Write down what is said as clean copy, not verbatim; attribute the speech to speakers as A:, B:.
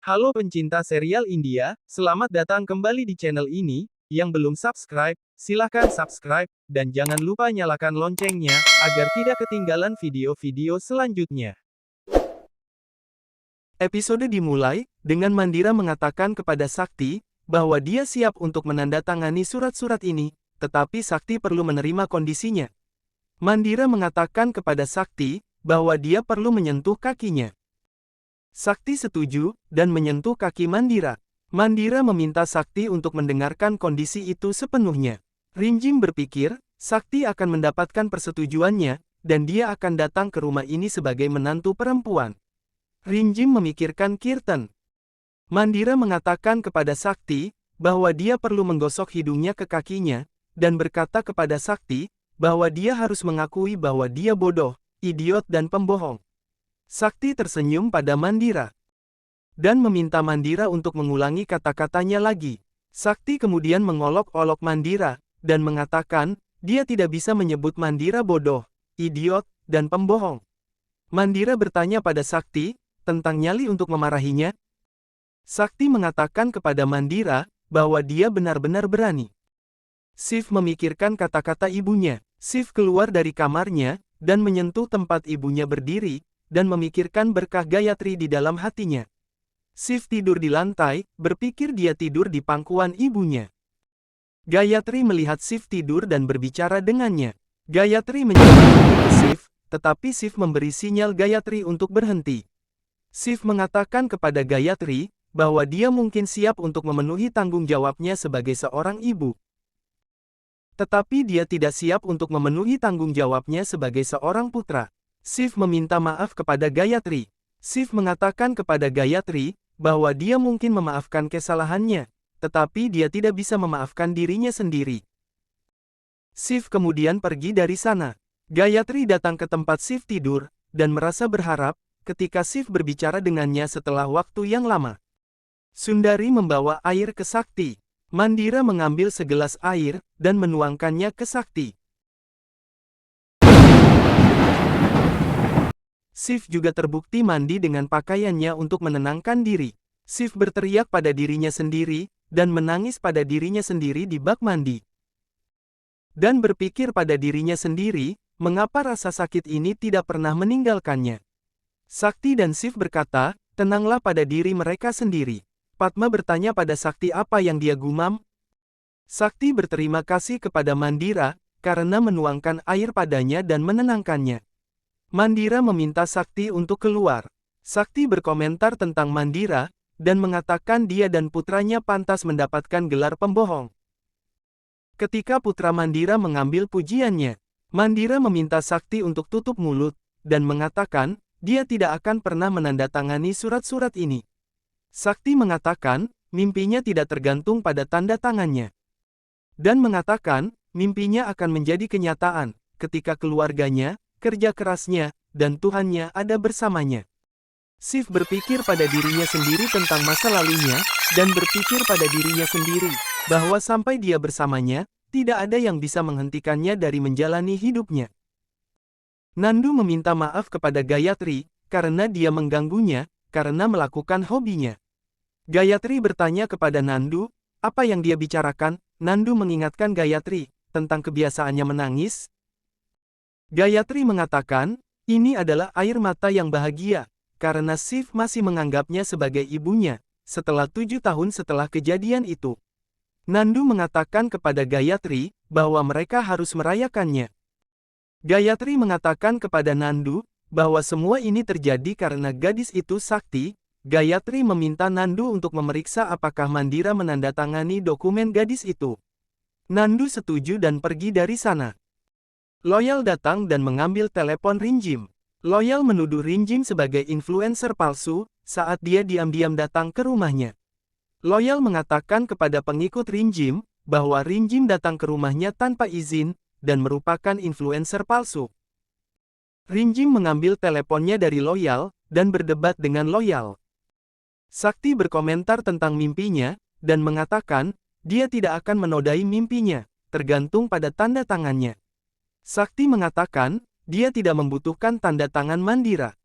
A: Halo pencinta serial India, selamat datang kembali di channel ini. Yang belum subscribe, silahkan subscribe, dan jangan lupa nyalakan loncengnya, agar tidak ketinggalan video-video selanjutnya. Episode dimulai, dengan Mandira mengatakan kepada Sakti, bahwa dia siap untuk menandatangani surat-surat ini, tetapi Sakti perlu menerima kondisinya. Mandira mengatakan kepada Sakti, bahwa dia perlu menyentuh kakinya. Sakti setuju, dan menyentuh kaki Mandira. Mandira meminta Sakti untuk mendengarkan kondisi itu sepenuhnya. Rinjim berpikir, Sakti akan mendapatkan persetujuannya, dan dia akan datang ke rumah ini sebagai menantu perempuan. Rinjim memikirkan Kirtan. Mandira mengatakan kepada Sakti, bahwa dia perlu menggosok hidungnya ke kakinya, dan berkata kepada Sakti, bahwa dia harus mengakui bahwa dia bodoh, idiot dan pembohong. Sakti tersenyum pada Mandira dan meminta Mandira untuk mengulangi kata-katanya lagi. Sakti kemudian mengolok-olok Mandira dan mengatakan, dia tidak bisa menyebut Mandira bodoh, idiot, dan pembohong. Mandira bertanya pada Sakti tentang nyali untuk memarahinya. Sakti mengatakan kepada Mandira bahwa dia benar-benar berani. Shiv memikirkan kata-kata ibunya. Shiv keluar dari kamarnya dan menyentuh tempat ibunya berdiri dan memikirkan berkah Gayatri di dalam hatinya. Shiv tidur di lantai, berpikir dia tidur di pangkuan ibunya. Gayatri melihat Shiv tidur dan berbicara dengannya. Gayatri menyebutkan ke Shiv, tetapi Shiv memberi sinyal Gayatri untuk berhenti. Shiv mengatakan kepada Gayatri, bahwa dia mungkin siap untuk memenuhi tanggung jawabnya sebagai seorang ibu. Tetapi dia tidak siap untuk memenuhi tanggung jawabnya sebagai seorang putra. Shiv meminta maaf kepada Gayatri. Shiv mengatakan kepada Gayatri, bahwa dia mungkin memaafkan kesalahannya, tetapi dia tidak bisa memaafkan dirinya sendiri. Shiv kemudian pergi dari sana. Gayatri datang ke tempat Shiv tidur, dan merasa berharap, ketika Shiv berbicara dengannya setelah waktu yang lama. Sundari membawa air ke Sakti. Mandira mengambil segelas air, dan menuangkannya ke Sakti. Shiv juga terbukti mandi dengan pakaiannya untuk menenangkan diri. Shiv berteriak pada dirinya sendiri, dan menangis pada dirinya sendiri di bak mandi. Dan berpikir pada dirinya sendiri, mengapa rasa sakit ini tidak pernah meninggalkannya. Sakti dan Shiv berkata, tenanglah pada diri mereka sendiri. Padma bertanya pada Sakti apa yang dia gumam. Sakti berterima kasih kepada Mandira, karena menuangkan air padanya dan menenangkannya. Mandira meminta Sakti untuk keluar. Sakti berkomentar tentang Mandira, dan mengatakan dia dan putranya pantas mendapatkan gelar pembohong. Ketika putra Mandira mengambil pujiannya, Mandira meminta Sakti untuk tutup mulut, dan mengatakan, dia tidak akan pernah menandatangani surat-surat ini. Sakti mengatakan, mimpinya tidak tergantung pada tanda tangannya. Dan mengatakan, mimpinya akan menjadi kenyataan, ketika keluarganya, kerja kerasnya, dan Tuhannya ada bersamanya. Shiv berpikir pada dirinya sendiri tentang masa lalunya, dan berpikir pada dirinya sendiri, bahwa sampai dia bersamanya, tidak ada yang bisa menghentikannya dari menjalani hidupnya. Nandu meminta maaf kepada Gayatri, karena dia mengganggunya, karena melakukan hobinya. Gayatri bertanya kepada Nandu, apa yang dia bicarakan. Nandu mengingatkan Gayatri, tentang kebiasaannya menangis. Gayatri mengatakan, ini adalah air mata yang bahagia, karena Shiv masih menganggapnya sebagai ibunya, setelah 7 tahun setelah kejadian itu. Nandu mengatakan kepada Gayatri, bahwa mereka harus merayakannya. Gayatri mengatakan kepada Nandu, bahwa semua ini terjadi karena gadis itu sakti. Gayatri meminta Nandu untuk memeriksa apakah Mandira menandatangani dokumen gadis itu. Nandu setuju dan pergi dari sana. Loyal datang dan mengambil telepon Rinjim. Loyal menuduh Rinjim sebagai influencer palsu, saat dia diam-diam datang ke rumahnya. Loyal mengatakan kepada pengikut Rinjim, bahwa Rinjim datang ke rumahnya tanpa izin, dan merupakan influencer palsu. Rinjim mengambil teleponnya dari Loyal, dan berdebat dengan Loyal. Sakti berkomentar tentang mimpinya, dan mengatakan, dia tidak akan menodai mimpinya, tergantung pada tanda tangannya. Sakti mengatakan, dia tidak membutuhkan tanda tangan Mandira.